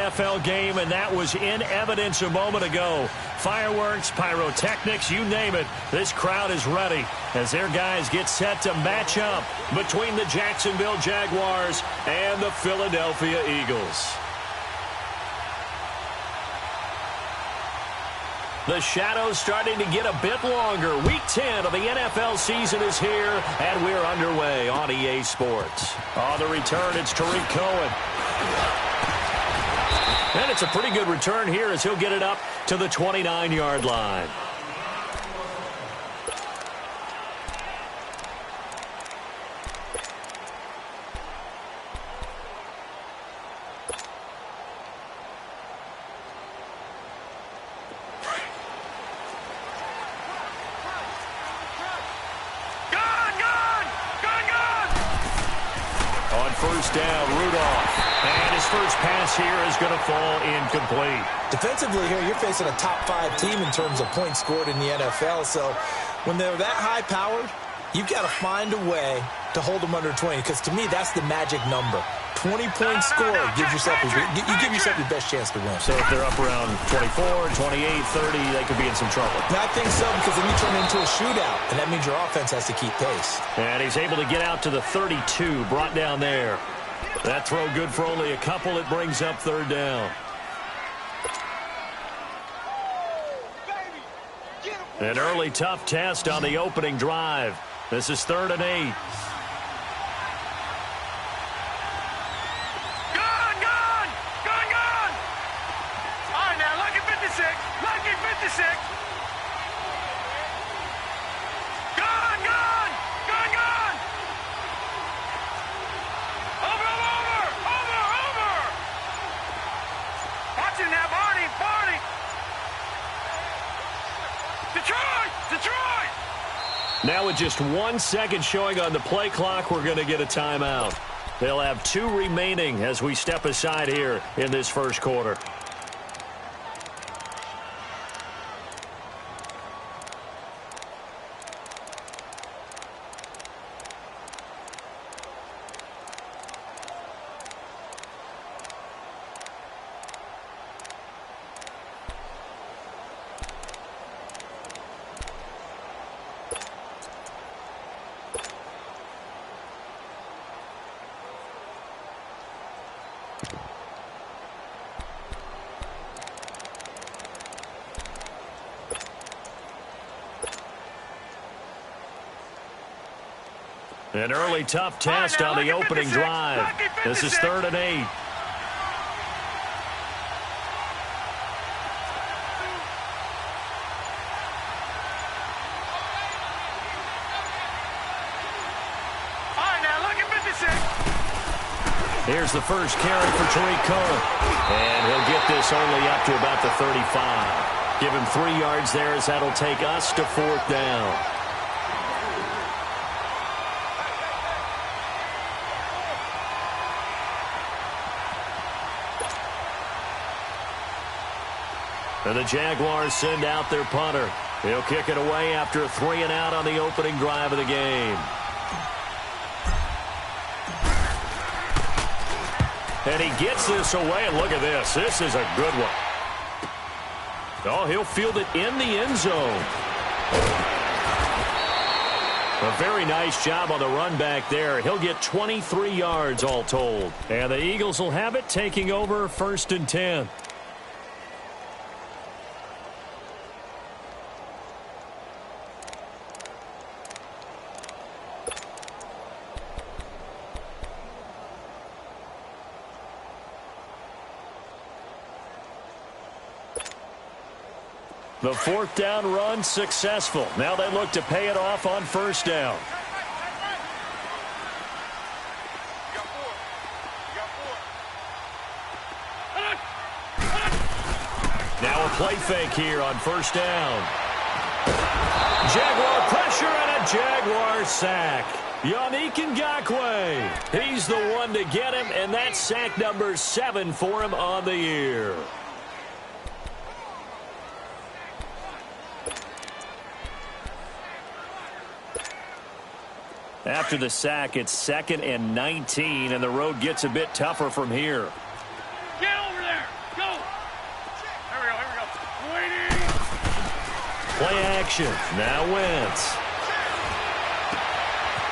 NFL game, and that was in evidence a moment ago. Fireworks, pyrotechnics, you name it. This crowd is ready as their guys get set to match up between the Jacksonville Jaguars and the Philadelphia Eagles. The shadow's starting to get a bit longer. Week 10 of the NFL season is here, and we're underway on EA Sports. On the return, it's Tariq Cohen. And it's a pretty good return here as he'll get it up to the 29-yard line. First down, Rudolph. And his first pass here is going to fall incomplete. Defensively here, you're facing a top-5 team in terms of points scored in the NFL. So when they're that high-powered, you've got to find a way to hold them under 20. Because to me, that's the magic number. 20-point score gives yourself you give yourself your best chance to win. So if they're up around 24, 28, 30, they could be in some trouble. I think so, because then you turn it into a shootout, and that means your offense has to keep pace. And he's able to get out to the 32, brought down there. That throw good for only a couple. It brings up third down. An early tough test on the opening drive. This is 3rd and 8. Now with just 1 second showing on the play clock, we're going to get a timeout. They'll have 2 remaining as we step aside here in this first quarter. An early tough test on the opening drive. This is 3rd and 8. Here's the first carry for Tariq Cohen. And he'll get this only up to about the 35. Give him 3 yards there as that'll take us to 4th down. And the Jaguars send out their punter. He'll kick it away after a 3-and-out on the opening drive of the game. And he gets this away, and look at this. This is a good one. Oh, he'll field it in the end zone. A very nice job on the run back there. He'll get 23 yards all told. And the Eagles will have it, taking over 1st and 10. The 4th down run successful. Now they look to pay it off on 1st down. Now a play fake here on 1st down. Jaguar pressure and a Jaguar sack. Yannick Ngakoue. He's the one to get him, and that's sack number 7 for him on the year. After the sack, it's 2nd and 19, and the road gets a bit tougher from here. Get over there! Play action. Now Wentz.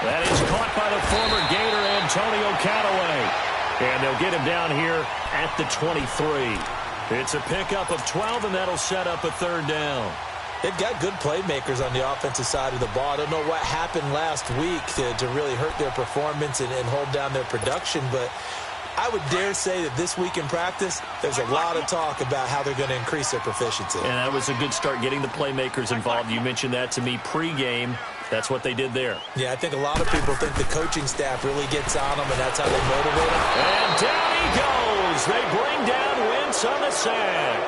That is caught by the former Gator, Antonio Callaway. And they'll get him down here at the 23. It's a pickup of 12, and that'll set up a third down. They've got good playmakers on the offensive side of the ball. I don't know what happened last week to really hurt their performance and hold down their production, but I would dare say that this week in practice, there's a lot of talk about how they're going to increase their proficiency. And that was a good start getting the playmakers involved. You mentioned that to me pregame. That's what they did there. Yeah, I think a lot of people think the coaching staff really gets on them, and that's how they motivate them. And down he goes. They bring down Wentz on the sack.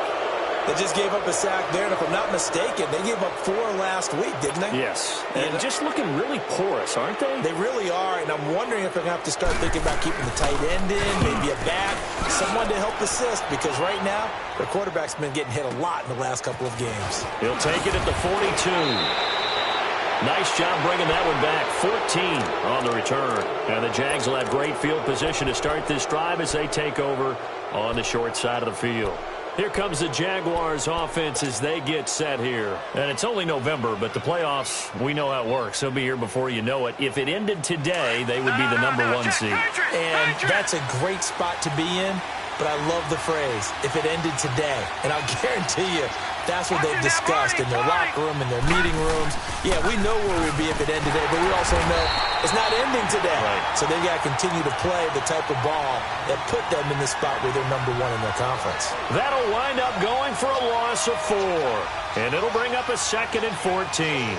They just gave up a sack there, and if I'm not mistaken, they gave up 4 last week, didn't they? Yes, and just looking really porous, aren't they? They really are, and I'm wondering if they're going to have to start thinking about keeping the tight end in, maybe a back, someone to help assist, because right now, their quarterback's been getting hit a lot in the last couple of games. He'll take it at the 42. Nice job bringing that one back. 14 on the return. And the Jags will have great field position to start this drive as they take over on the short side of the field. Here comes the Jaguars offense as they get set here. And it's only November, but the playoffs, we know how it works. They'll be here before you know it. If it ended today, they would be the #1 seed. And that's a great spot to be in, but I love the phrase, if it ended today. And I'll guarantee you, that's what they've discussed in their locker room, in their meeting rooms. Yeah, we know where we'd be if it ended today, but we also know it's not ending today. Right. So they've got to continue to play the type of ball that put them in the spot where they're #1 in their conference. That'll wind up going for a loss of 4. And it'll bring up a 2nd and 14.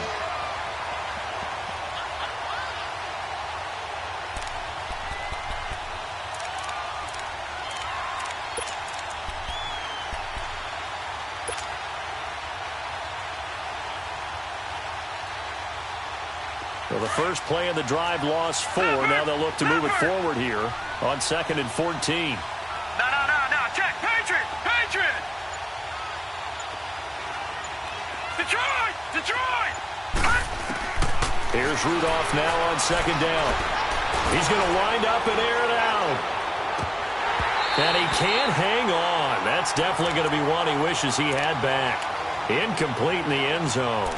Well, the first play of the drive lost 4. Now they'll look to move it forward here on 2nd and 14. No. Check. Patriot. Detroit. Here's Rudolph now on 2nd down. He's going to wind up and air it out. And he can't hang on. That's definitely going to be one he wishes he had back. Incomplete in the end zone.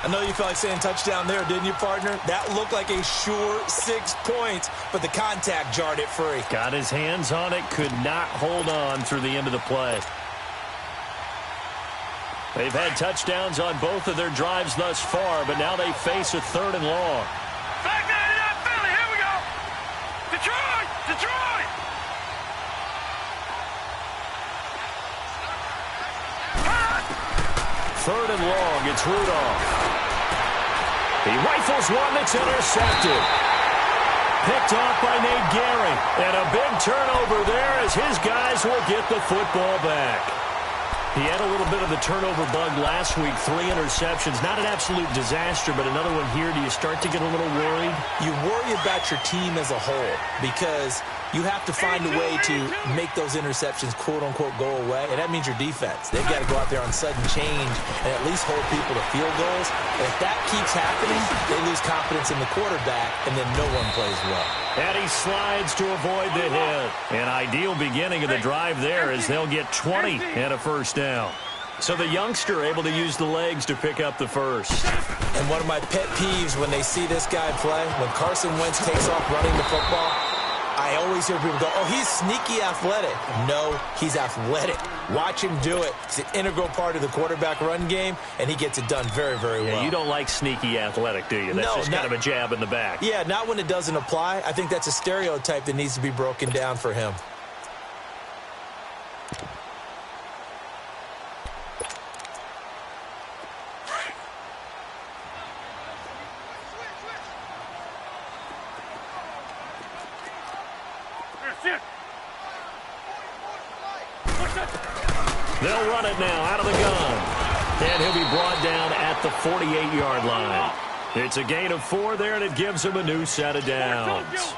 I know you felt like saying touchdown there, didn't you, partner? That looked like a sure 6 points, but the contact jarred it free. Got his hands on it, could not hold on through the end of the play. They've had touchdowns on both of their drives thus far, but now they face a 3rd and long. Back there to that Philly. Here we go. Detroit. 3rd and long, it's Rudolph. He rifles one that's intercepted. Picked off by Nate Gehring. And a big turnover there as his guys will get the football back. He had a little bit of the turnover bug last week. 3 interceptions. Not an absolute disaster, but another one here. Do you start to get a little worried? You worry about your team as a whole because you have to find a way to make those interceptions, quote-unquote, go away, and that means your defense. They've got to go out there on sudden change and at least hold people to field goals. And if that keeps happening, they lose confidence in the quarterback, and then no one plays well. And he slides to avoid the hit. An ideal beginning of the drive there as they'll get 20 and a first down. So the youngster able to use the legs to pick up the first. And one of my pet peeves when they see this guy play, when Carson Wentz takes off running the football, I always hear people go, oh, he's sneaky athletic. No, he's athletic. Watch him do it. It's an integral part of the quarterback run game, and he gets it done very, very well. You don't like sneaky athletic, do you? That's just kind of a jab in the back. Yeah, not when it doesn't apply. I think that's a stereotype that needs to be broken down for him. They'll run it now out of the gun. And he'll be brought down at the 48-yard line. It's a gain of 4 there, and it gives him a new set of downs.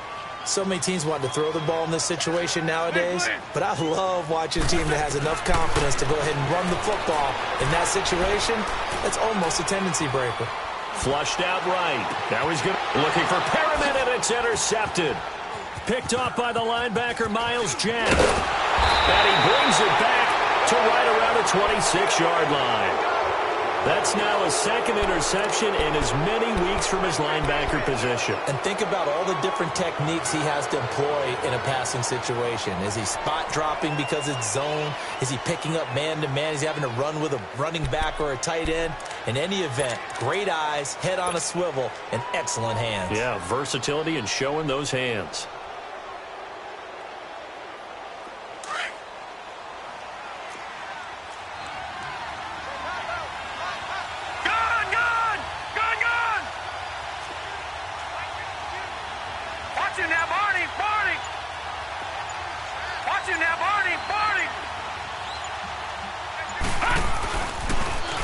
So many teams want to throw the ball in this situation nowadays, but I love watching a team that has enough confidence to go ahead and run the football. In that situation, that's almost a tendency breaker. Flushed out right. Now he's looking for Perriman, and it's intercepted. Picked off by the linebacker, Myles Jack. And he brings it back to right around the 26-yard line. That's now a second interception in as many weeks from his linebacker position. And think about all the different techniques he has to employ in a passing situation. Is he spot dropping because it's zone? Is he picking up man-to-man? Is he having to run with a running back or a tight end? In any event, great eyes, head on a swivel, and excellent hands. Yeah, versatility and showing those hands.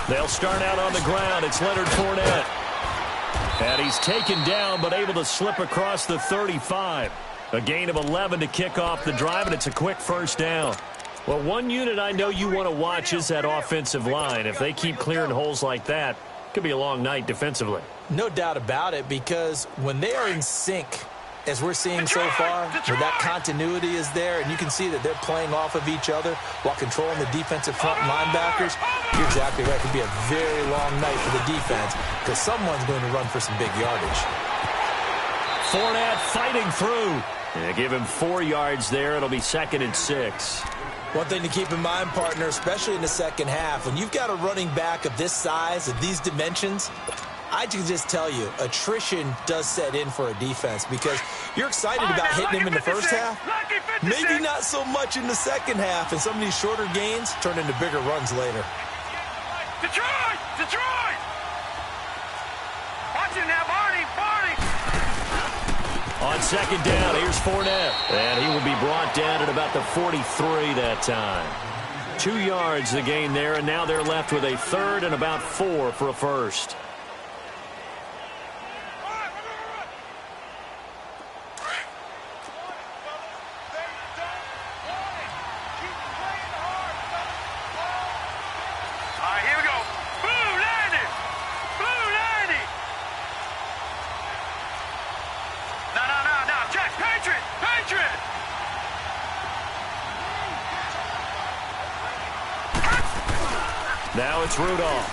They'll start out on the ground. It's Leonard Fournette. And he's taken down, but able to slip across the 35. A gain of 11 to kick off the drive, and it's a quick first down. Well, one unit I know you want to watch is that offensive line. If they keep clearing holes like that, it could be a long night defensively. No doubt about it, because when they are in sync, as we're seeing so far, where that continuity is there, and you can see that they're playing off of each other while controlling the defensive front linebackers, you're exactly right. It could be a very long night for the defense because someone's going to run for some big yardage. Fournette fighting through. And give him 4 yards there. It'll be 2nd and 6. One thing to keep in mind, partner, especially in the second half, when you've got a running back of this size, of these dimensions, I can just tell you, attrition does set in for a defense because you're excited about hitting him in the first half. Maybe not so much in the second half, and some of these shorter gains turn into bigger runs later. Detroit! Detroit! Watch it now, Barney! Barney! On second down, here's Fournette. And he will be brought down at about the 43 that time. 2 yards the gain there, and now they're left with a 3rd and about 4 for a first. Now it's Rudolph.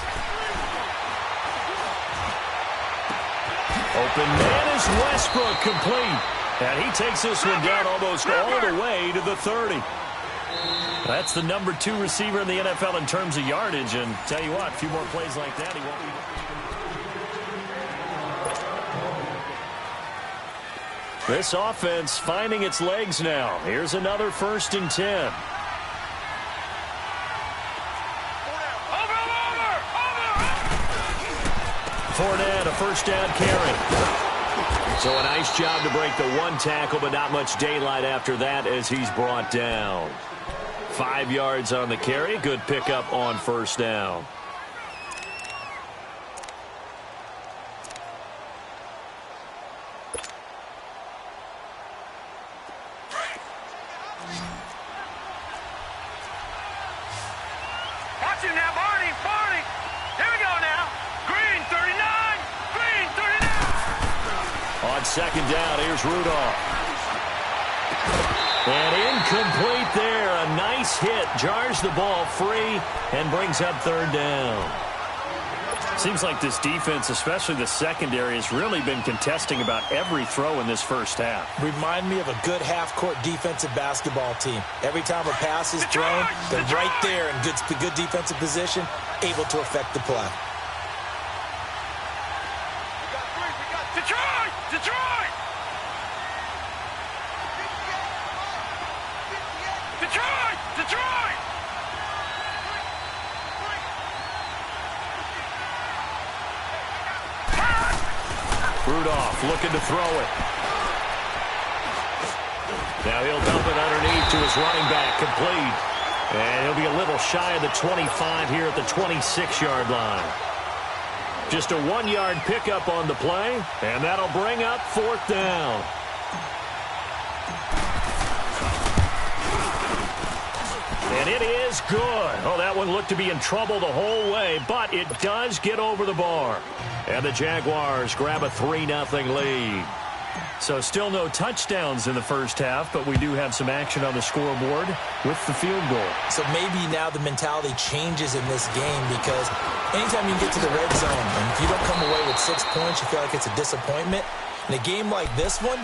Open man is Westbrook, complete. And he takes this one down almost all the way to the 30. That's the number 2 receiver in the NFL in terms of yardage. And tell you what, a few more plays like that, he won't be. This offense finding its legs now. Here's another 1st and 10. Fournette, a first down carry. So a nice job to break the 1 tackle, but not much daylight after that as he's brought down. 5 yards on the carry. Good pickup on 1st down. Watch him now, Barney! Barney! Here we go now! Green, 39! Green, 39! On second down, here's Rudolph. And incomplete there. A nice hit. Jars the ball free and brings up 3rd down. Seems like this defense, especially the secondary, has really been contesting about every throw in this first half. Remind me of a good half-court defensive basketball team. Every time a pass is thrown, they're right there in good defensive position, able to affect the play. Detroit! Detroit! Detroit! Detroit! Rudolph looking to throw it. Now he'll dump it underneath to his running back, complete. And he'll be a little shy of the 25 here at the 26-yard line. Just a 1-yard pickup on the play, and that'll bring up 4th down. And it is good. Oh, that one looked to be in trouble the whole way, but it does get over the bar. And the Jaguars grab a 3-0 lead. So still no touchdowns in the first half, but we do have some action on the scoreboard with the field goal. So maybe now the mentality changes in this game because anytime you get to the red zone, and if you don't come away with 6 points, you feel like it's a disappointment. In a game like this one,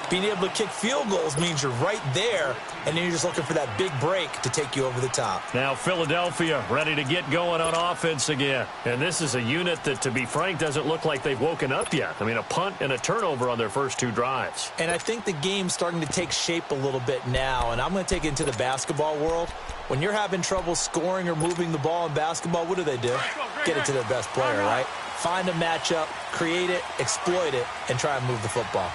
being able to kick field goals means you're right there, and then you're just looking for that big break to take you over the top. Now Philadelphia ready to get going on offense again. And this is a unit that, to be frank, doesn't look like they've woken up yet. I mean, a punt and a turnover on their first 2 drives. And I think the game's starting to take shape a little bit now, and I'm going to take it into the basketball world. When you're having trouble scoring or moving the ball in basketball, what do? Get it to their best player, right? Find a matchup, create it, exploit it, and try and move the football.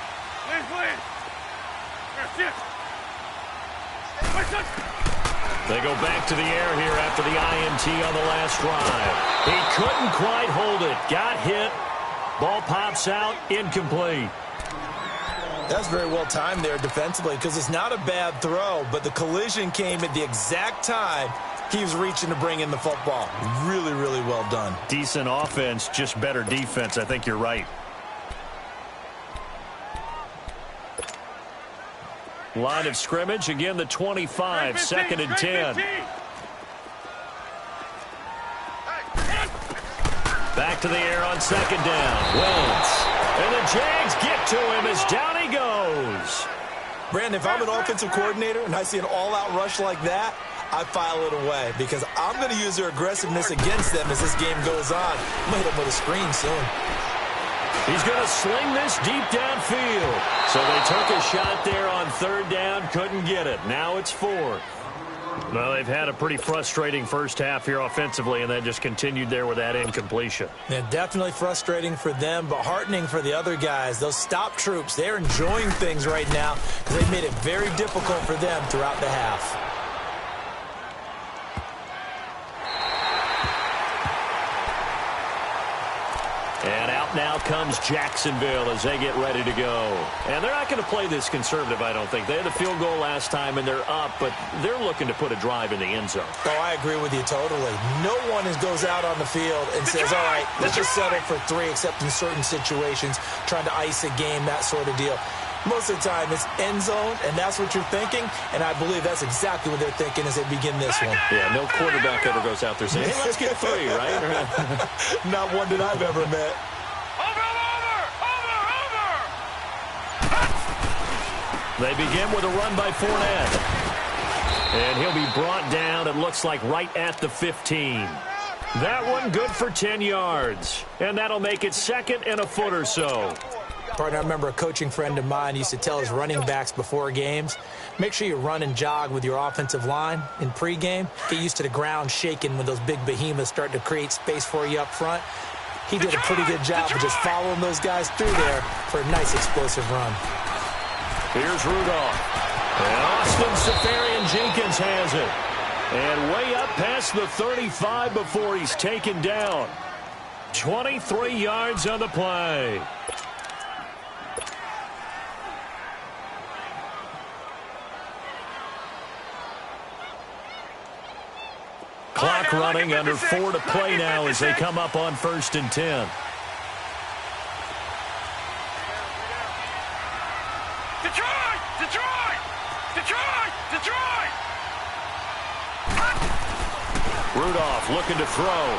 They go back to the air here after the INT on the last drive. He couldn't quite hold it. Got hit. Ball pops out. Incomplete. That's very well timed there defensively because it's not a bad throw, but the collision came at the exact time he was reaching to bring in the football. Really, really well done. Decent offense, just better defense. I think you're right. Line of scrimmage, again the 25, second and 10. Back to the air on second down. Wentz. And the Jags get to him as down he goes. Brandon, if I'm an offensive coordinator and I see an all-out rush like that, I file it away because I'm going to use their aggressiveness against them as this game goes on. I'm going to hit them with a screen soon. He's going to sling this deep downfield. So they took a shot there on third down, couldn't get it. Now it's fourth. Well, they've had a pretty frustrating first half here offensively, and then just continued there with that incompletion. Yeah, definitely frustrating for them, but heartening for the other guys. Those stop troops, they're enjoying things right now because they've made it very difficult for them throughout the half. And out now comes Jacksonville as they get ready to go. And they're not going to play this conservative, I don't think. They had a field goal last time, and they're up, but they're looking to put a drive in the end zone. Oh, I agree with you totally. No one goes out on the field and says, all right, let's just settle for 3, except in certain situations, trying to ice a game, that sort of deal. Most of the time, it's end zone, and that's what you're thinking, and I believe that's exactly what they're thinking as they begin this one. Yeah, no quarterback ever goes out there saying, hey, let's get 3, right? Not one that I've ever met. They begin with a run by Fournette. And he'll be brought down, it looks like, right at the 15. That one good for 10 yards. And that'll make it second and a foot or so. Partner, I remember a coaching friend of mine used to tell his running backs before games, make sure you run and jog with your offensive line in pregame. Get used to the ground shaking when those big behemoths start to create space for you up front. He did a pretty good job of just following those guys through there for a nice explosive run. Here's Rudolph. And Austin Seferian-Jenkins has it. And way up past the 35 before he's taken down. 23 yards on the play. Clock running, under 4 to play now as they come up on 1st and 10. Detroit! Detroit! Detroit! Detroit! Rudolph looking to throw.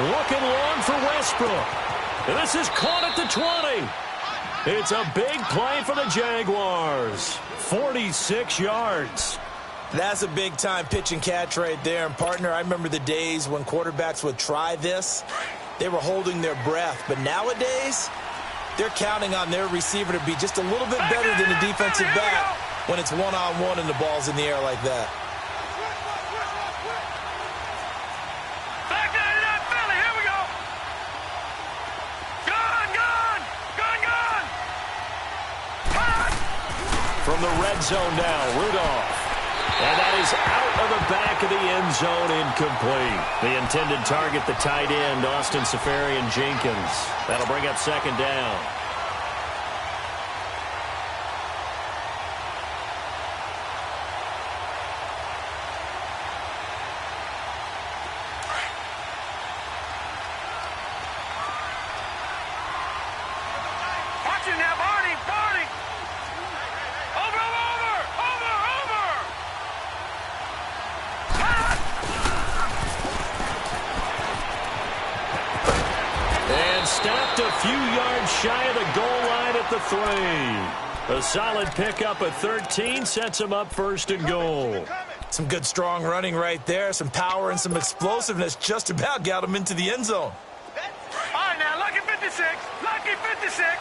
Looking long for Westbrook. This is caught at the 20. It's a big play for the Jaguars. 46 yards. That's a big-time pitch and catch right there. And, partner, I remember the days when quarterbacks would try this. They were holding their breath. But nowadays, they're counting on their receiver to be just a little bit better than the defensive back when it's one-on-one and the ball's in the air like that. Back to that Philly. Here we go. Gun, gun, gun, gun. From the red zone now, Rudolph. And that is out of the back of the end zone, incomplete. The intended target, the tight end, Austin Seferian-Jenkins. That'll bring up second down. Watch it now, Barney. stopped a few yards shy of the goal line at the 3. A solid pickup at 13 sets him up first and goal. Some good, strong running right there. Some power and some explosiveness just about got him into the end zone. All right, now, lucky 56. Lucky 56.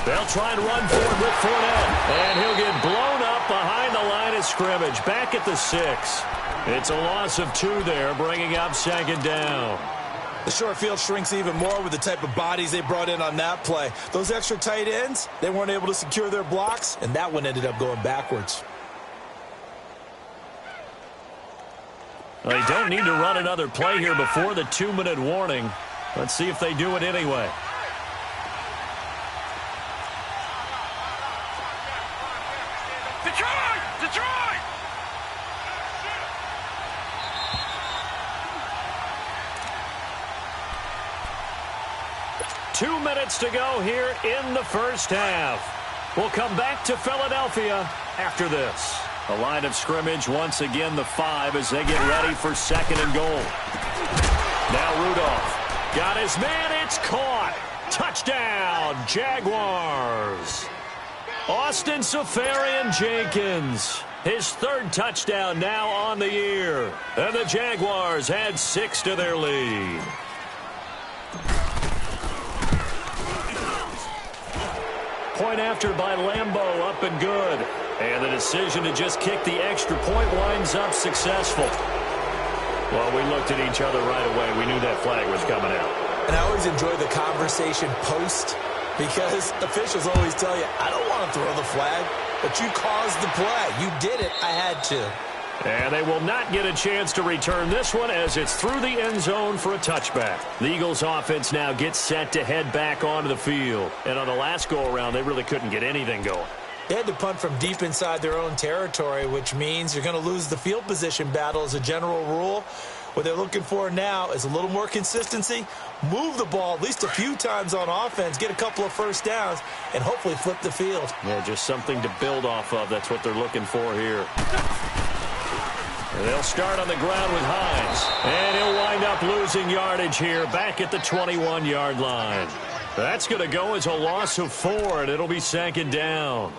They'll try and run for it with Fournette. And he'll get blown up behind the line of scrimmage. Back at the 6. It's a loss of 2 there, bringing up second down. The short field shrinks even more with the type of bodies they brought in on that play. Those extra tight ends, they weren't able to secure their blocks, and that one ended up going backwards. They don't need to run another play here before the 2-minute warning. Let's see if they do it anyway. Detroit! 2 minutes to go here in the first half. We'll come back to Philadelphia after this. A line of scrimmage once again the 5 as they get ready for second and goal. Now Rudolph got his man. It's caught. Touchdown, Jaguars. Austin Seferian-Jenkins, his 3rd touchdown now on the year. And the Jaguars add 6 to their lead. Point after by Lambeau, up and good. And the decision to just kick the extra point winds up successful. Well, we looked at each other right away. We knew that flag was coming out. And I always enjoy the conversation post, because officials always tell you, I don't want to throw the flag, but you caused the play. You did it. I had to. And they will not get a chance to return this one as it's through the end zone for a touchback. The Eagles offense now gets set to head back onto the field. And on the last go-around, they really couldn't get anything going. They had to punt from deep inside their own territory, which means you're going to lose the field position battle as a general rule. What they're looking for now is a little more consistency, move the ball at least a few times on offense, get a couple of first downs, and hopefully flip the field. Yeah, just something to build off of. That's what they're looking for here. And they'll start on the ground with Hines. And he'll wind up losing yardage here back at the 21-yard line. That's going to go as a loss of 4, and it'll be second down.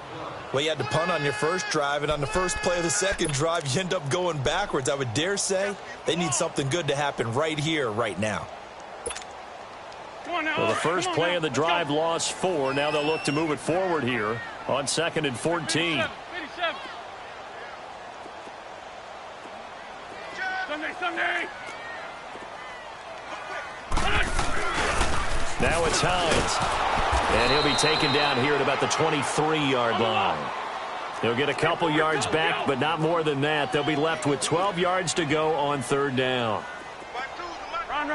Well, you had to punt on your first drive, and on the first play of the second drive, you end up going backwards. I would dare say they need something good to happen right here, right now. Well, the first play of the drive lost 4. Now they'll look to move it forward here on 2nd and 14. Sunday. Now it's Hines. And he'll be taken down here at about the 23-yard line. He'll get a couple yards back, but not more than that. They'll be left with 12 yards to go on 3rd down. Run.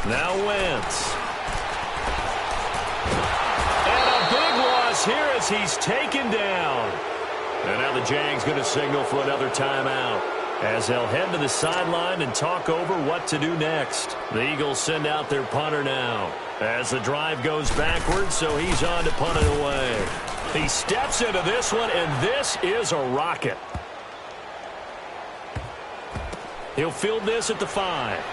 Now Wentz. And a big loss here as he's taken down. And now the Jags going to signal for another timeout as they'll head to the sideline and talk over what to do next. The Eagles send out their punter now as the drive goes backwards, so he's on to punt it away. He steps into this one, and this is a rocket. He'll field this at the 5.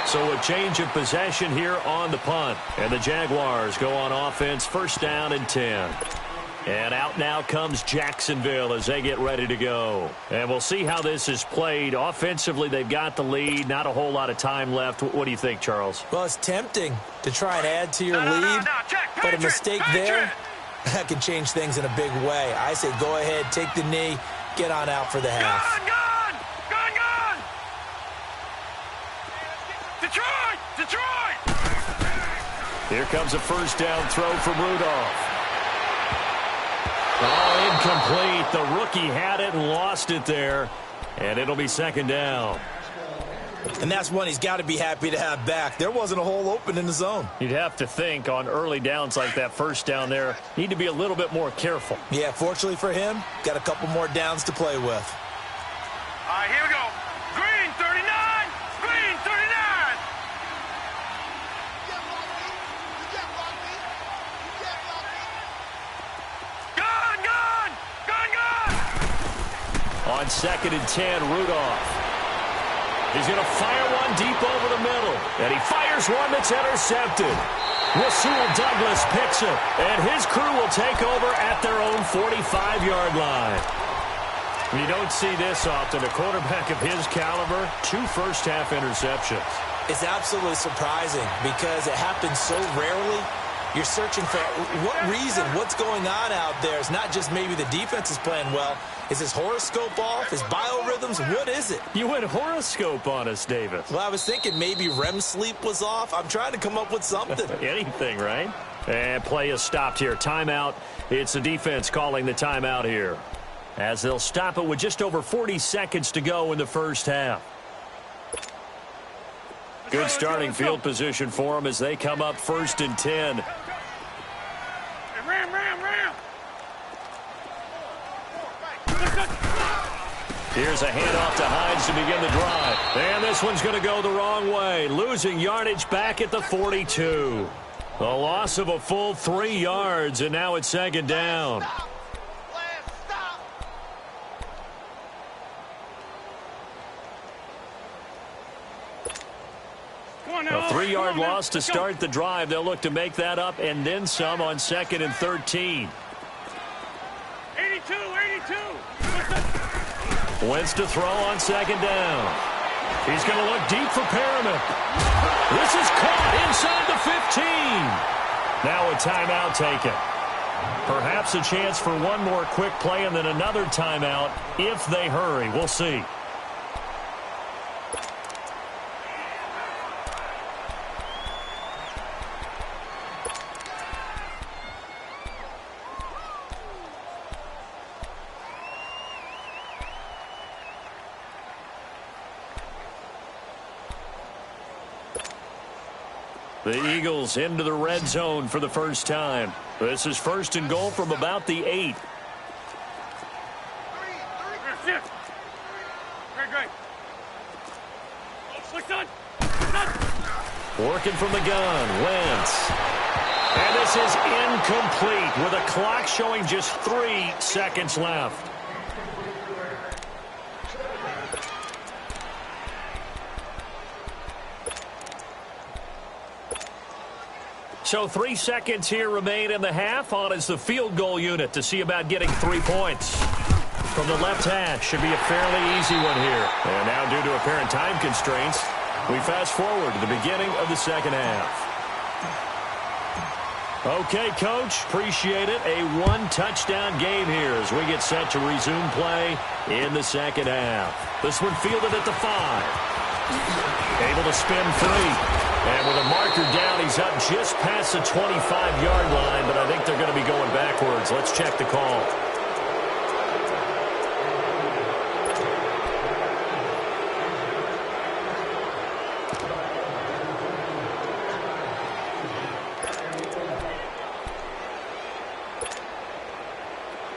So a change of possession here on the punt. And the Jaguars go on offense, 1st down and 10. And out now comes Jacksonville as they get ready to go. And we'll see how this is played. Offensively, they've got the lead. Not a whole lot of time left. What do you think, Charles? Well, it's tempting to try and add to your lead, but a mistake there, that can change things in a big way. I say go ahead, take the knee, get on out for the half. Gone! Detroit! Here comes a 1st down throw from Rudolph. Oh, incomplete. The rookie had it and lost it there. And it'll be 2nd down. And that's one he's got to be happy to have back. There wasn't a hole open in the zone. You'd have to think on early downs like that 1st down there, need to be a little bit more careful. Yeah, fortunately for him, got a couple more downs to play with. All right, here we go. On 2nd and 10, Rudolph. He's going to fire one deep over the middle. And he fires one that's intercepted. Rasul Douglas picks it. And his crew will take over at their own 45-yard line. You don't see this often. A quarterback of his caliber, 2 first-half interceptions. It's absolutely surprising because it happens so rarely. You're searching for what reason, what's going on out there. It's not just maybe the defense is playing well. Is his horoscope off? His biorhythms? What is it? You went horoscope on us, Davis. Well, I was thinking maybe REM sleep was off. I'm trying to come up with something. Anything, right? And play is stopped here. Timeout. It's the defense calling the timeout here, as they'll stop it with just over 40 seconds to go in the first half. Good starting field position for them as they come up 1st and 10. Ram. Here's a handoff to Hines to begin the drive. And this one's going to go the wrong way. Losing yardage back at the 42. A loss of a full 3 yards, and now it's 2nd down. A 3-yard loss to start the drive. They'll look to make that up and then some on 2nd and 13. 82. Wentz to throw on 2nd down. He's going to look deep for Perriman. This is caught inside the 15. Now a timeout taken. Perhaps a chance for one more quick play and then another timeout if they hurry. We'll see. The Eagles into the red zone for the first time. This is 1st and goal from about the 8. Great. Working from the gun, Wentz. And this is incomplete with a clock showing just 3 seconds left. So 3 seconds here remain in the half. On is the field goal unit to see about getting 3 points. From the left hash, should be a fairly easy one here. And now due to apparent time constraints, we fast forward to the beginning of the second half. Okay, Coach, appreciate it. A 1-touchdown game here as we get set to resume play in the second half. This one fielded at the 5. Able to spin free. And with a marker down, he's up just past the 25-yard line, but I think they're going to be going backwards. Let's check the call.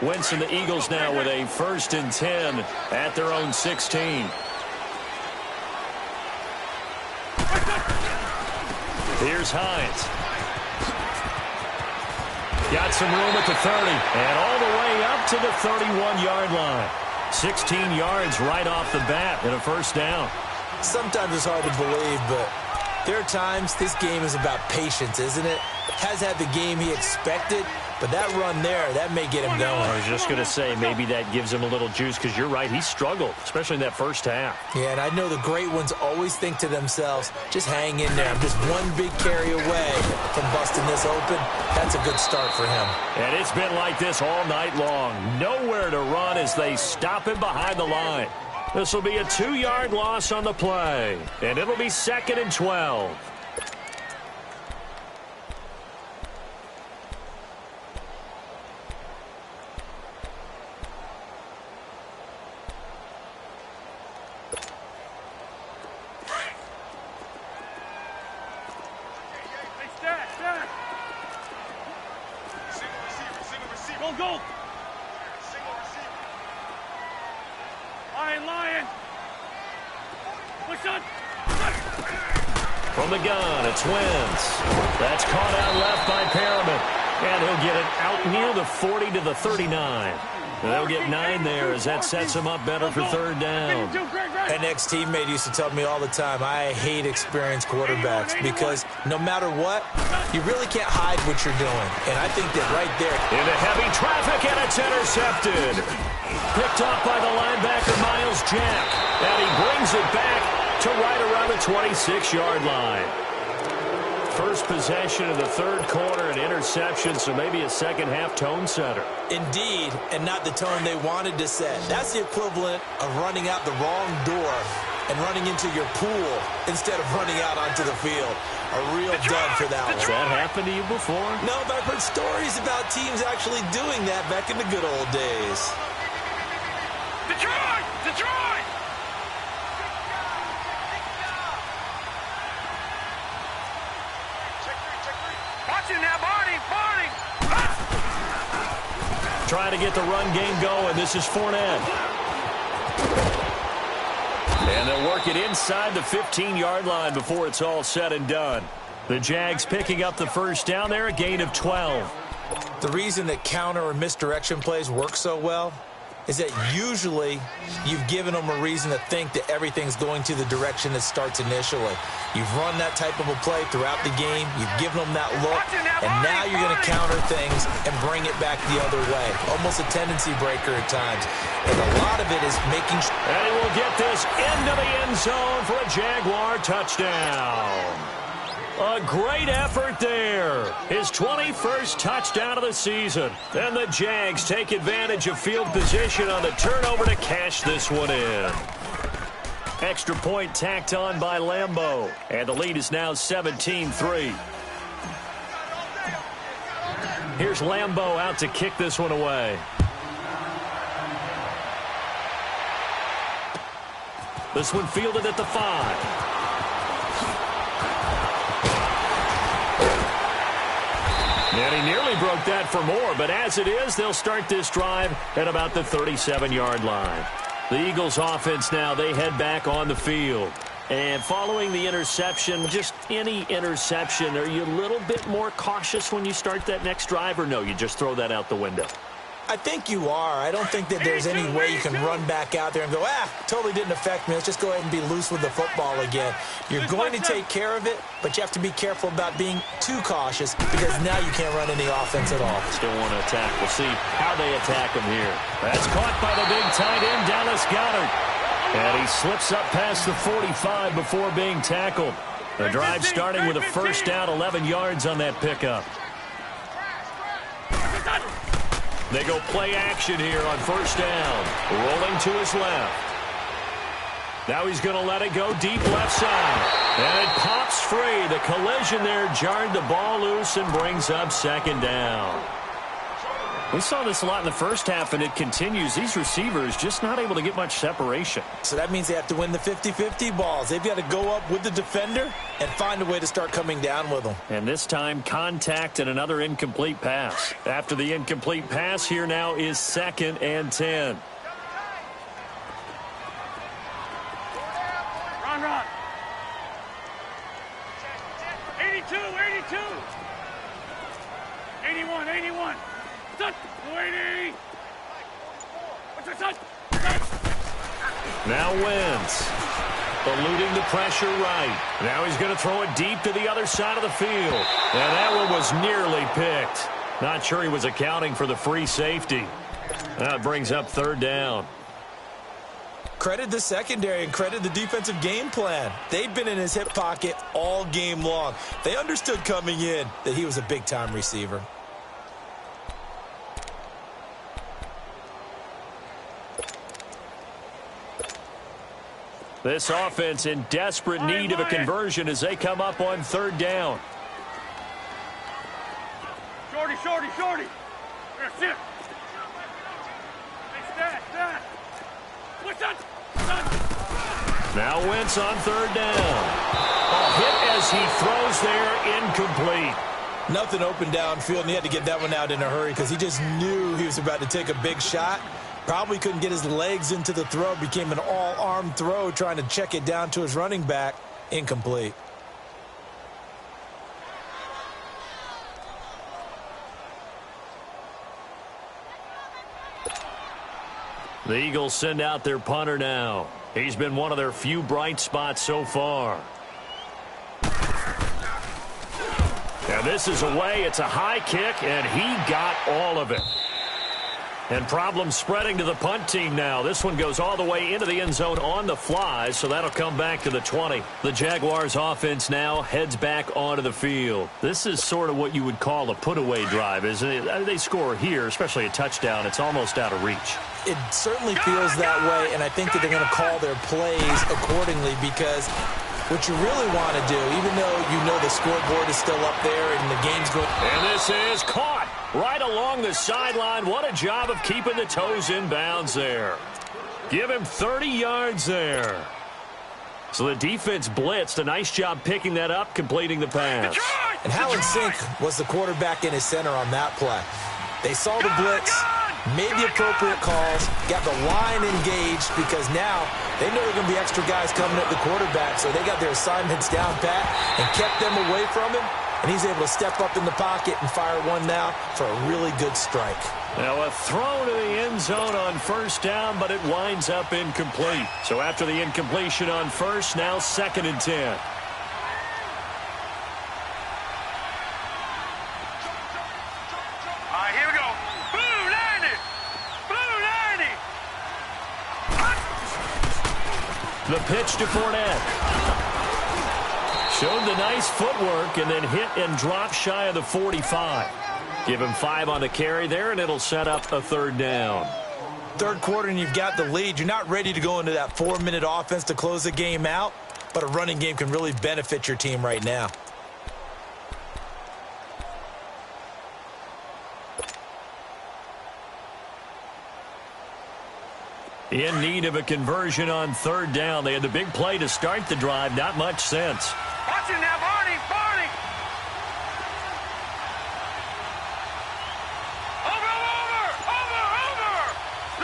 Wentz and the Eagles now with a 1st and 10 at their own 16. Here's Hines. Got some room at the 30 and all the way up to the 31-yard line. 16 yards right off the bat and a first down. Sometimes it's hard to believe, but there are times this game is about patience, isn't it? Has had the game he expected, but that run there, that may get him going. I was just going to say, maybe that gives him a little juice because you're right, he struggled, especially in that first half. Yeah, and I know the great ones always think to themselves, just hang in there. I'm just one big carry away from busting this open. That's a good start for him. And it's been like this all night long. Nowhere to run as they stop him behind the line. This will be a 2-yard loss on the play, and it'll be 2nd and 12. Go. Lion. Push on. From the gun, it's Wentz. That's caught out left by Perriman. And he'll get it out near the 40 to the 39. They'll get 9 there as that sets them up better for third down. An ex-teammate used to tell me all the time, I hate experienced quarterbacks because no matter what, you really can't hide what you're doing. And I think that right there. Into heavy traffic, and it's intercepted. Picked off by the linebacker, Myles Jack. And he brings it back to right around the 26-yard line. First possession of the third quarter, an interception, so maybe a second-half tone setter. Indeed, and not the tone they wanted to set. That's the equivalent of running out the wrong door and running into your pool instead of running out onto the field. A real dud for that one. Has that happened to you before? No, but I've heard stories about teams actually doing that back in the good old days. Detroit! Detroit! Watch it now, Barney! Barney! Trying to get the run game going. This is Fournette. And they'll work it inside the 15-yard line before it's all said and done. The Jags picking up the first down there, a gain of 12. The reason that counter or misdirection plays work so well is that usually you've given them a reason to think that everything's going to the direction it starts initially. You've run that type of a play throughout the game. You've given them that look, and now you're going to counter things and bring it back the other way. Almost a tendency breaker at times. And a lot of it is making sure. And he will get this into the end zone for a Jaguar touchdown. A great effort there. His 21st touchdown of the season. And the Jags take advantage of field position on the turnover to cash this one in. Extra point tacked on by Lambeau. And the lead is now 17-3. Here's Lambeau out to kick this one away. This one fielded at the 5. And he nearly broke that for more, but as it is, they'll start this drive at about the 37-yard line. The Eagles offense now, they head back on the field. And following the interception, just any interception, are you a little bit more cautious when you start that next drive, or no, you just throw that out the window? I think you are. I don't think that there's any way you can run back out there and go, totally didn't affect me. Let's just go ahead and be loose with the football again. You're going to take care of it, but you have to be careful about being too cautious because now you can't run any offense at all. Still want to attack. We'll see how they attack him here. That's caught by the big tight end, Dallas Goedert. And he slips up past the 45 before being tackled. The drive starting with a first down, 11 yards on that pickup. They go play action here on first down. Rolling to his left. Now he's going to let it go deep left side. And it pops free. The collision there jarred the ball loose and brings up second down. We saw this a lot in the first half, and it continues. These receivers just not able to get much separation. So that means they have to win the 50-50 balls. They've got to go up with the defender and find a way to start coming down with them. And this time, contact and another incomplete pass. After the incomplete pass, here now is 2nd and 10. Run. 82, 82. 81. Now Wentz, eluding the pressure right. Now he's going to throw it deep to the other side of the field. And that one was nearly picked. Not sure he was accounting for the free safety. That brings up third down. Credit the secondary and credit the defensive game plan. They've been in his hip pocket all game long. They understood coming in that he was a big-time receiver. This offense in desperate need of a conversion as they come up on third down. Shorty. That's it. Stat. What's that? Now Wentz on third down. A hit as he throws there, incomplete. Nothing open downfield, and he had to get that one out in a hurry because he just knew he was about to take a big shot. Probably couldn't get his legs into the throw. Became an all-arm throw trying to check it down to his running back. Incomplete. The Eagles send out their punter now. He's been one of their few bright spots so far. And this is away. It's a high kick, and he got all of it. And problems spreading to the punt team now. This one goes all the way into the end zone on the fly, so that'll come back to the 20. The Jaguars offense now heads back onto the field. This is sort of what you would call a put-away drive, isn't it? They score here, especially a touchdown. It's almost out of reach. It certainly feels that way, and I think that they're going to call their plays accordingly because what you really want to do, even though you know the scoreboard is still up there and the game's going... And this is caught right along the sideline. What a job of keeping the toes in bounds there. Give him 30 yards there. So the defense blitzed. A nice job picking that up, completing the pass. And Howland Sink was the quarterback in his center on that play. They saw the blitz, made the appropriate calls, got the line engaged because now they know there are going to be extra guys coming at the quarterback, so they got their assignments down pat and kept them away from him, and he's able to step up in the pocket and fire one now for a really good strike. Now a throw to the end zone on first down, but it winds up incomplete. So after the incompletion on first, now 2nd and 10. The pitch to Fournette. Showed the nice footwork and then hit and dropped shy of the 45. Give him 5 on the carry there, and it'll set up a 3rd down. Third quarter, and you've got the lead. You're not ready to go into that 4-minute offense to close the game out, but a running game can really benefit your team right now. In need of a conversion on 3rd down. They had the big play to start the drive. Not much sense. Watch it now, Barney! Barney! Over!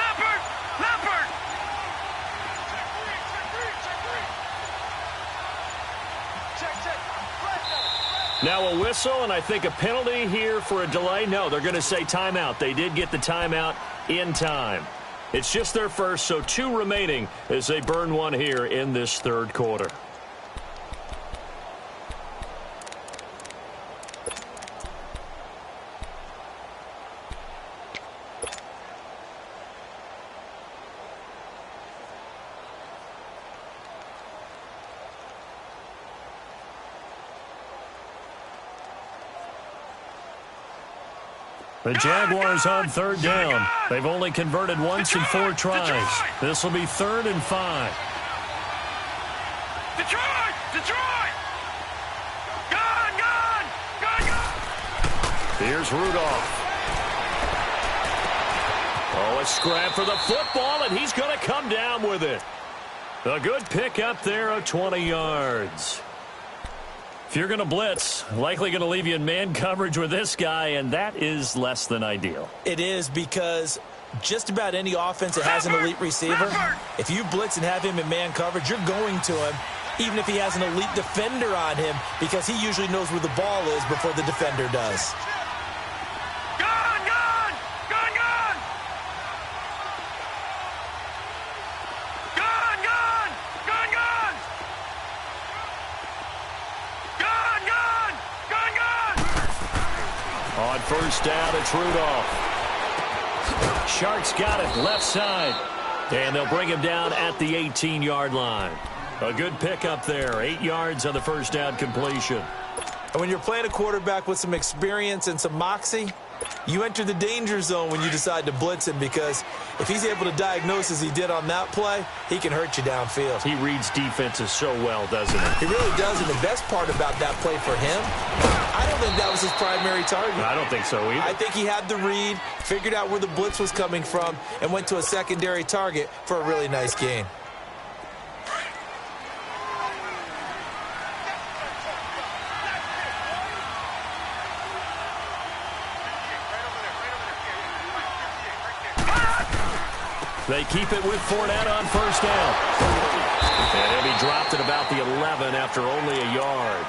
Leopard! Check. Now a whistle, and I think a penalty here for a delay. No, they're going to say timeout. They did get the timeout in time. It's just their first, so 2 remaining as they burn one here in this 3rd quarter. The Jaguars on 3rd down. They've only converted once in 4 tries. This will be 3rd and 5. Detroit! Gone! Here's Rudolph. Oh, a scrap for the football, and he's going to come down with it. A good pick up there of 20 yards. If you're going to blitz, likely going to leave you in man coverage with this guy, and that is less than ideal. It is because just about any offense that has an elite receiver, if you blitz and have him in man coverage, you're going to him, even if he has an elite defender on him, because he usually knows where the ball is before the defender does. On first down, it's Rudolph. Sharks got it left side. And they'll bring him down at the 18-yard line. A good pickup there. 8 yards on the first down completion. And when you're playing a quarterback with some experience and some moxie, you enter the danger zone when you decide to blitz him, because if he's able to diagnose as he did on that play, he can hurt you downfield. He reads defenses so well, doesn't he? He really does, and the best part about that play for him, I don't think that was his primary target. I don't think so either. I think he had the read, figured out where the blitz was coming from, and went to a secondary target for a really nice gain. They keep it with Fournette on first down. And he'll be dropped at about the 11 after only a yard.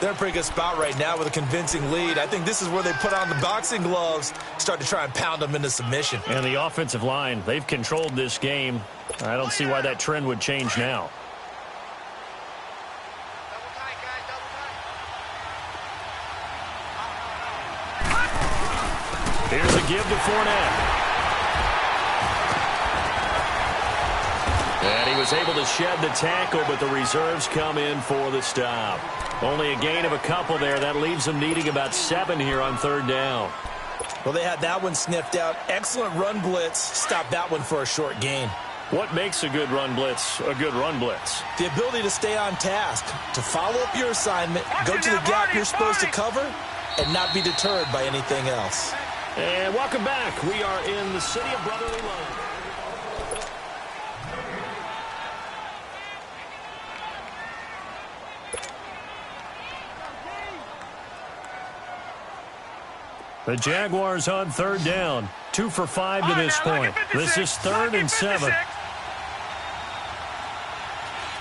They're in a pretty good spot right now with a convincing lead. I think this is where they put on the boxing gloves, start to try and pound them into submission. And the offensive line, they've controlled this game. I don't see why that trend would change now. Here's a give to Fournette. And he was able to shed the tackle, but the reserves come in for the stop. Only a gain of a couple there. That leaves them needing about 7 here on 3rd down. Well, they had that one sniffed out. Excellent run blitz. Stop that one for a short gain. What makes a good run blitz a good run blitz? The ability to stay on task, to follow up your assignment, go to the gap you're supposed to cover, and not be deterred by anything else. And welcome back. We are in the city of brotherly love. The Jaguars on 3rd down. 2 for 5 to this point. This is 3rd and 7. Here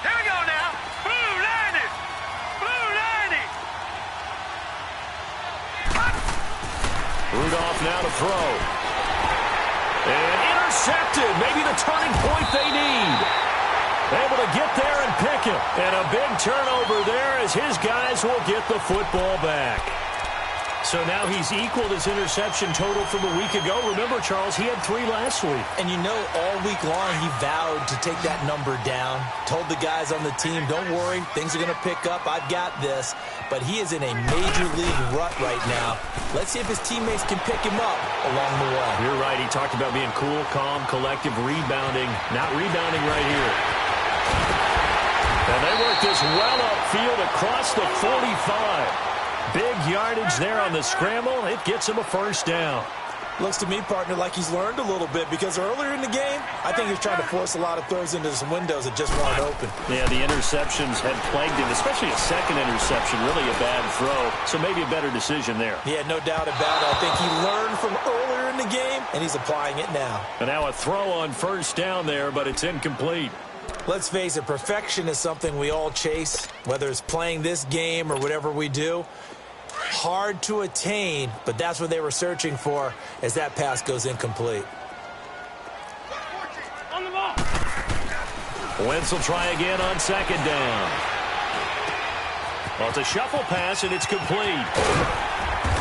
we go now. Blue 90. Blue 90. Rudolph now to throw. And intercepted. Maybe the turning point they need. Able to get there and pick it. And a big turnover there as his guys will get the football back. So now he's equaled his interception total from a week ago. Remember, Charles, he had 3 last week. And you know, all week long he vowed to take that number down. Told the guys on the team, don't worry, things are going to pick up. I've got this. But he is in a major league rut right now. Let's see if his teammates can pick him up along the way. You're right. He talked about being cool, calm, collective, rebounding. Not rebounding right here. And they work this well upfield across the 45. Big yardage there on the scramble. It gets him a 1st down. Looks to me, partner, like he's learned a little bit because earlier in the game, I think he was trying to force a lot of throws into some windows that just weren't open. Yeah, the interceptions had plagued him, especially a second interception, really a bad throw. So maybe a better decision there. Yeah, no doubt about it. I think he learned from earlier in the game, and he's applying it now. And now a throw on 1st down there, but it's incomplete. Let's face it, perfection is something we all chase, whether it's playing this game or whatever we do. Hard to attain, but that's what they were searching for as that pass goes incomplete. On the ball. Wentz will try again on 2nd down. Well, it's a shuffle pass, and it's complete.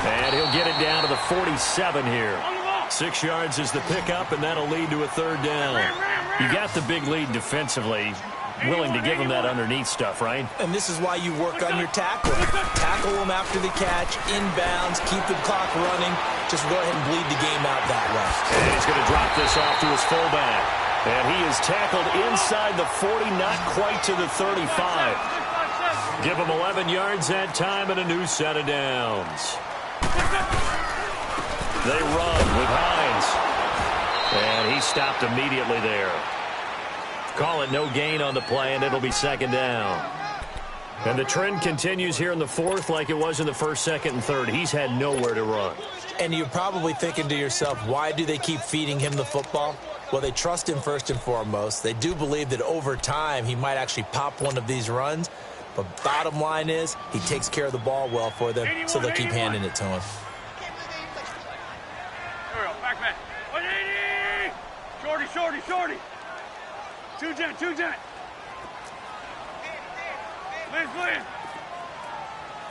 And he'll get it down to the 47 here. 6 yards is the pickup, and that'll lead to a 3rd down. You got the big lead defensively. Willing to give him that underneath stuff, right? And this is why you work on your tackle. Tackle him after the catch, inbounds, keep the clock running. Just go ahead and bleed the game out that way. And he's going to drop this off to his fullback. And he is tackled inside the 40, not quite to the 35. Give him 11 yards that time and a new set of downs. They run with Hines. And he stopped immediately there. Call it no gain on the play, and it'll be 2nd down. And the trend continues here in the 4th like it was in the 1st, 2nd, and 3rd. He's had nowhere to run. And you're probably thinking to yourself, why do they keep feeding him the football? Well, they trust him first and foremost. They do believe that over time he might actually pop one of these runs. But bottom line is he takes care of the ball well for them, so they'll keep handing it to him. Back. 180. Shorty. 2-jet. Lynn.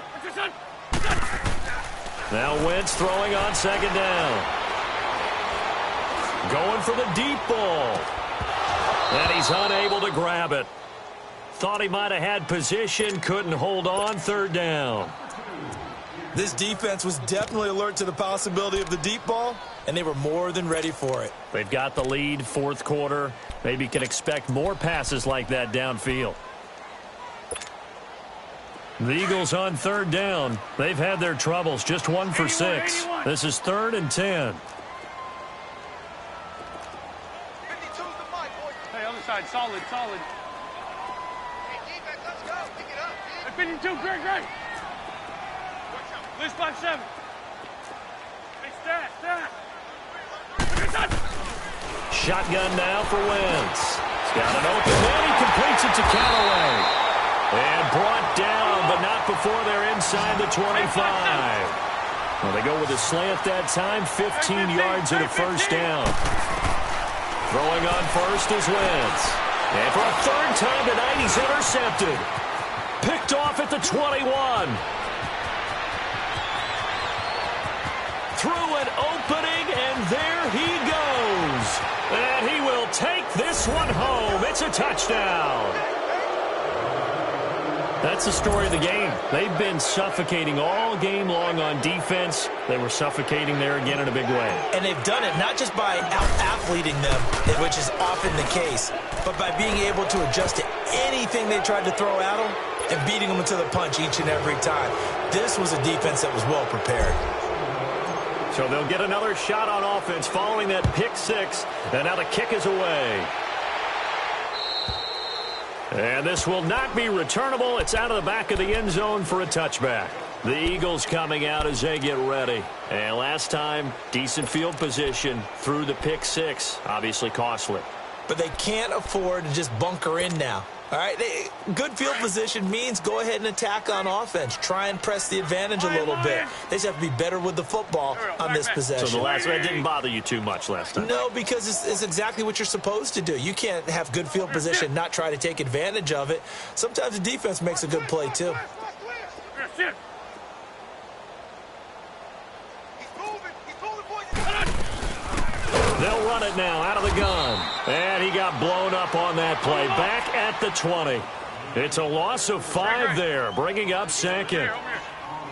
What's your son? Now Wentz throwing on 2nd down. Going for the deep ball. And he's unable to grab it. Thought he might have had position, couldn't hold on. 3rd down. This defense was definitely alert to the possibility of the deep ball, and they were more than ready for it. They've got the lead, 4th quarter. Maybe can expect more passes like that downfield. The Eagles on 3rd down. They've had their troubles, just 1 for 6. This is 3rd and 10. Hey, other side, solid. Hey, defense, let's go. Pick it up. 52, great. List 5-7. Hey, stat. Shotgun now for Wentz. He's got an open man. He completes it to Callaway. And brought down, but not before they're inside the 25. Well, they go with a slant that time, 15 yards and a first down. Throwing on first is Wentz. And for a third time tonight, he's intercepted. Picked off at the 21. Through an opening, and there he goes. And he will take this one home. It's a touchdown. That's the story of the game. They've been suffocating all game long on defense. They were suffocating there again in a big way. And they've done it not just by out-athleting them, which is often the case, but by being able to adjust to anything they tried to throw at them and beating them to the punch each and every time. This was a defense that was well prepared. So they'll get another shot on offense following that pick six. And now the kick is away. And this will not be returnable. It's out of the back of the end zone for a touchback. The Eagles coming out as they get ready. And last time, decent field position through the pick six. Obviously costly. But they can't afford to just bunker in now. All right, good field position means go ahead and attack on offense. Try and press the advantage a little bit. They just have to be better with the football on this possession. So the last one didn't bother you too much last time? No, because it's exactly what you're supposed to do. You can't have good field position, not try to take advantage of it. Sometimes the defense makes a good play, too. They'll run it now out of the gun. And he got blown up on that play. Back at the 20. It's a loss of 5 there, bringing up second.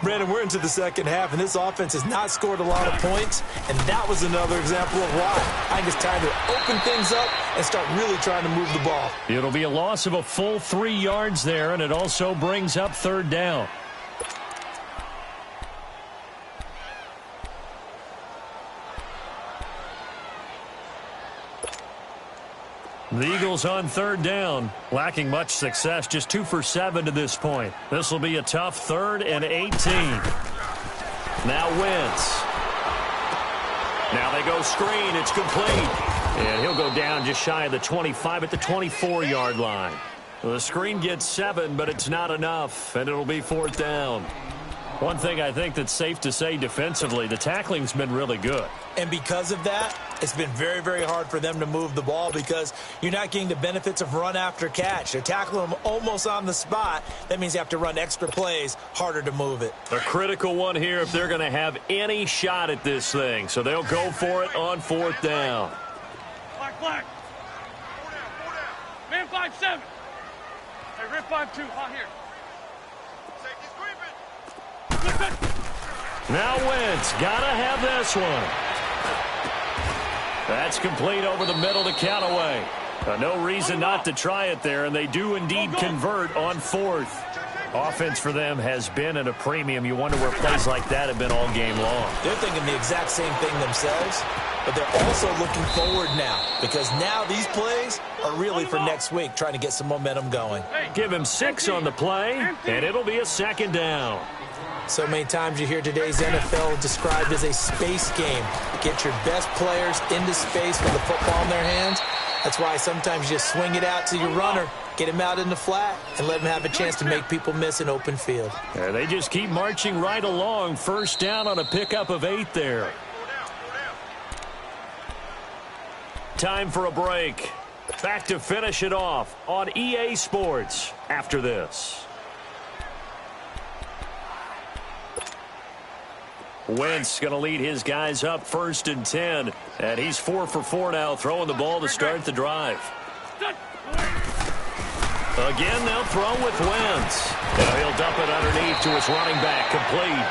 Brandon, we're into the second half, and this offense has not scored a lot of points, and that was another example of why. I think it's time to open things up and start really trying to move the ball. It'll be a loss of a full 3 yards there, and it also brings up third down. The Eagles on third down, lacking much success, just 2 for 7 to this point. This will be a tough 3rd and 18. Now Wentz. Now they go screen, it's complete. And he'll go down just shy of the 25 at the 24-yard line. Well, the screen gets 7, but it's not enough, and it'll be 4th down. One thing I think that's safe to say defensively, the tackling's been really good. And because of that, it's been very, very hard for them to move the ball because you're not getting the benefits of run after catch. They're tackling them almost on the spot. That means you have to run extra plays, harder to move it. A critical one here if they're going to have any shot at this thing. So they'll go for it on 4th down. Black. Man 5-7. Hey, rip 5-2. Hot here. Now Wentz, gotta have this one. That's complete over the middle to Callaway. No reason not to try it there, and they do indeed convert on 4th. Offense for them has been at a premium. You wonder where plays like that have been all game long. They're thinking the exact same thing themselves, but they're also looking forward now because now these plays are really for next week, trying to get some momentum going. Give him 6 on the play, and it'll be a 2nd down. So many times you hear today's NFL described as a space game. Get your best players into space with the football in their hands. That's why sometimes you just swing it out to your runner, get him out in the flat, and let him have a chance to make people miss an open field. Yeah, they just keep marching right along. 1st down on a pickup of 8 there. Time for a break. Back to finish it off on EA Sports after this. Wentz going to lead his guys up 1st and 10. And he's 4 for 4 now, throwing the ball to start the drive. Again, they'll throw with Wentz. Now he'll dump it underneath to his running back, complete.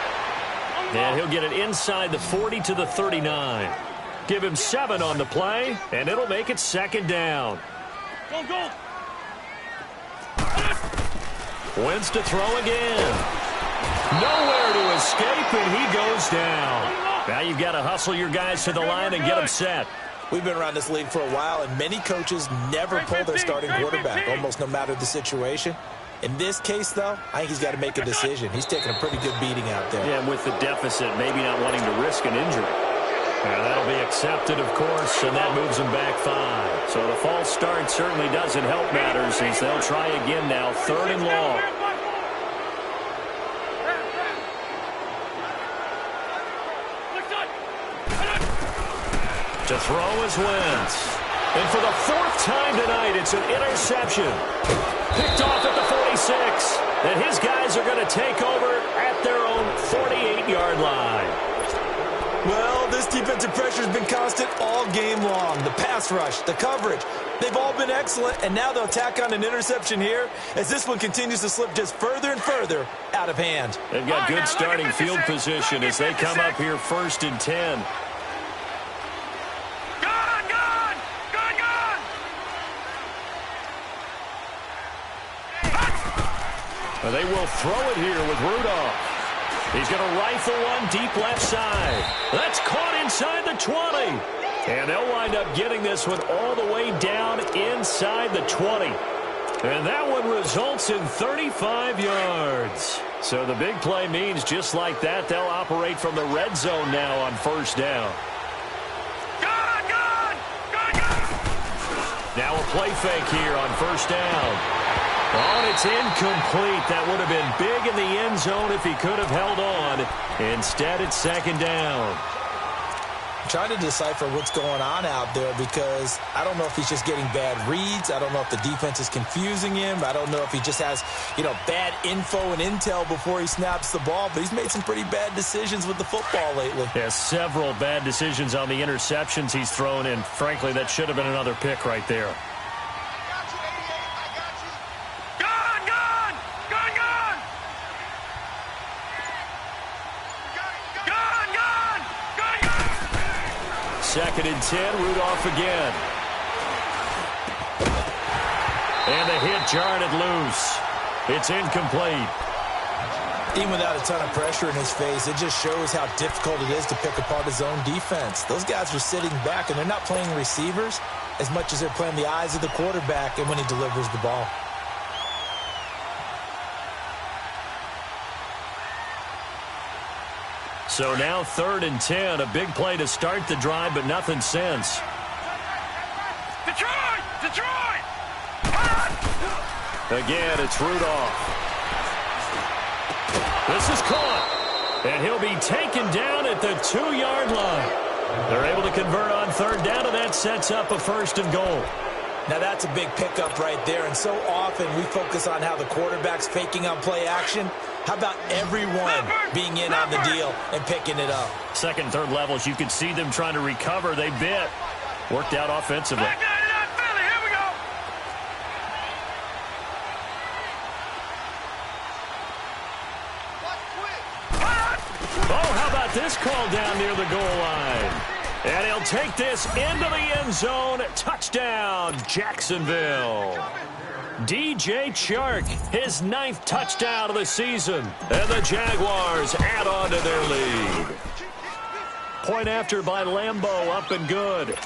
And he'll get it inside the 40 to the 39. Give him 7 on the play, and it'll make it 2nd down. Go. Wentz to throw again. Nowhere to escape, and he goes down. Now you've got to hustle your guys to the line and get them set. We've been around this league for a while, and many coaches never pull their starting quarterback, almost no matter the situation. In this case, though, I think he's got to make a decision. He's taking a pretty good beating out there. Yeah, and with the deficit, maybe not wanting to risk an injury. And that'll be accepted, of course, and that moves them back 5. So the false start certainly doesn't help matters as they'll try again now, 3rd and long. To throw is Wentz. And for the 4th time tonight, it's an interception. Picked off at the 46. And his guys are going to take over at their own 48-yard line. Well, this defensive pressure has been constant all game long. The pass rush, the coverage, they've all been excellent, and now they'll tack on an interception here as this one continues to slip just further and further out of hand. They've got good starting field position as they come up here 1st and 10. They will throw it here with Rudolph. He's going to rifle one deep left side. That's caught inside the 20. And they'll wind up getting this one all the way down inside the 20. And that one results in 35 yards. So the big play means just like that, they'll operate from the red zone now on 1st down. Now a play fake here on 1st down. Oh, and it's incomplete. That would have been big in the end zone if he could have held on. Instead, it's 2nd down. I'm trying to decipher what's going on out there because I don't know if he's just getting bad reads. I don't know if the defense is confusing him. I don't know if he just has, bad info and intel before he snaps the ball. But he's made some pretty bad decisions with the football lately. Yeah, several bad decisions on the interceptions he's thrown in. Frankly, that should have been another pick right there. Second and 10, Rudolph again. And the hit jarred it loose. It's incomplete. Even without a ton of pressure in his face, it just shows how difficult it is to pick apart his own defense. Those guys are sitting back, and they're not playing receivers as much as they're playing the eyes of the quarterback and when he delivers the ball. So now 3rd and 10, a big play to start the drive, but nothing since. Detroit! Detroit! Again, it's Rudolph. This is caught, and he'll be taken down at the 2-yard line. They're able to convert on 3rd down, and that sets up a 1st and goal. Now that's a big pickup right there, and so often we focus on how the quarterback's faking on play action. How about everyone being in on the deal and picking it up? 2nd, 3rd levels, you could see them trying to recover. They bit. Worked out offensively. Here we go. Oh, how about this call down near the goal line? And he'll take this into the end zone. Touchdown, Jacksonville. DJ Chark, his 9th touchdown of the season. And the Jaguars add on to their lead. Point after by Lambeau, up and good.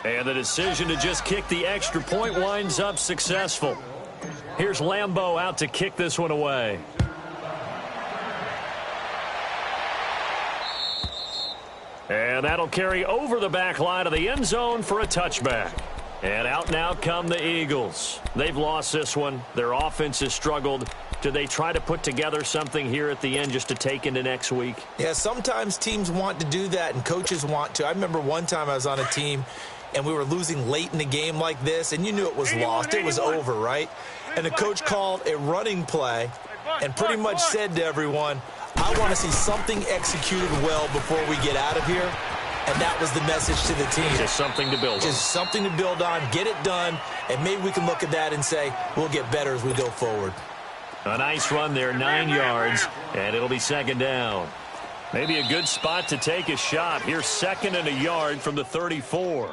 And the decision to just kick the extra point winds up successful. Here's Lambeau out to kick this one away. And that'll carry over the back line of the end zone for a touchback. And out now come the Eagles. They've lost this one. Their offense has struggled. Do they try to put together something here at the end just to take into next week? Yeah, sometimes teams want to do that and coaches want to. I remember one time I was on a team and we were losing late in the game like this, and you knew it was lost. It was over, right? And the coach called a running play and pretty much said to everyone, I want to see something executed well before we get out of here. And that was the message to the team. Just something to build on. Just something to build on, get it done, and maybe we can look at that and say, we'll get better as we go forward. A nice run there, 9 yards, and it'll be 2nd down. Maybe a good spot to take a shot. Here's 2nd and a yard from the 34.